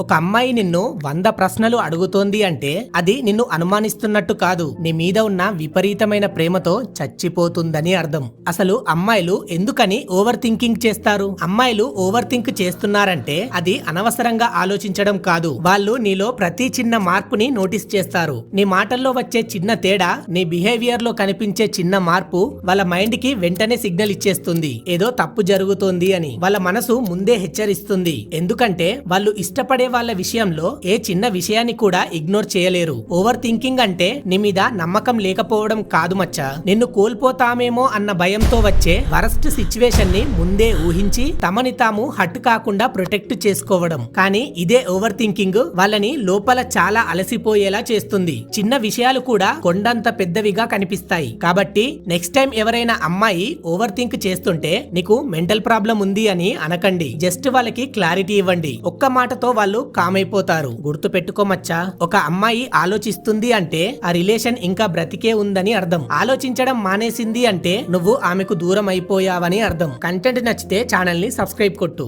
ఒక అమ్మాయి నిన్ను 100 ప్రశ్నలు అడుగుతోంది అంటే అది నిన్ను అనుమానిస్తున్నట్టు కాదు, నీ మీద ఉన్న విపరీతమైన ప్రేమతో చచ్చిపోతుందని అర్థం. అసలు అమ్మాయిలు ఎందుకని ఓవర్ థింకింగ్ చేస్తారు? అమ్మాయిలు ఓవర్ థింక్ చేస్తున్నారంటే అది అనవసరంగా ఆలోచించడం కాదు. వాళ్ళు నీలో ప్రతి చిన్న మార్పుని నోటీస్ చేస్తారు. నీ మాటల్లో వచ్చే చిన్న తేడా, నీ బిహేవియర్ లో కనిపించే చిన్న మార్పు వాళ్ళ మైండ్ కి వెంటనే సిగ్నల్ ఇచ్చేస్తుంది, ఏదో తప్పు జరుగుతోంది అని. వాళ్ళ మనసు ముందే హెచ్చరిస్తుంది. ఎందుకంటే వాళ్ళు ఇష్టపడే వాళ్ళ విషయంలో ఏ చిన్న విషయాన్ని కూడా ఇగ్నోర్ చేయలేరు. ఓవర్ థింకింగ్ అంటే నీ మీద నమ్మకం లేకపోవడం కాదు మచ్చా, నిన్ను కోల్పోతామేమో అన్న భయంతో వచ్చే వరస్ట్ సిచ్యువేషన్ ని ముందే ఊహించి తమని తాము హట్ కాకుండా ప్రొటెక్ట్ చేసుకోవడం. కానీ ఇదే ఓవర్ థింకింగ్ వాళ్ళని లోపల చాలా అలసిపోయేలా చేస్తుంది. చిన్న విషయాలు కూడా కొండంత పెద్దవిగా కనిపిస్తాయి. కాబట్టి నెక్స్ట్ టైం ఎవరైనా అమ్మాయి ఓవర్ థింక్ చేస్తుంటే నీకు మెంటల్ ప్రాబ్లం ఉంది అని అనకండి. జస్ట్ వాళ్ళకి క్లారిటీ ఇవ్వండి. ఒక్క మాటతో వాళ్ళు కామైపోతారు. గుర్తు పెట్టుకోమచ్చా, ఒక అమ్మాయి ఆలోచిస్తుంది అంటే ఆ రిలేషన్ ఇంకా బ్రతికే ఉందని అర్థం. ఆలోచించడం మానేసింది అంటే నువ్వు ఆమెకు దూరం అయిపోయావని అర్థం. కంటెంట్ నచ్చితే ఛానల్ ని సబ్స్క్రైబ్ కొట్టు.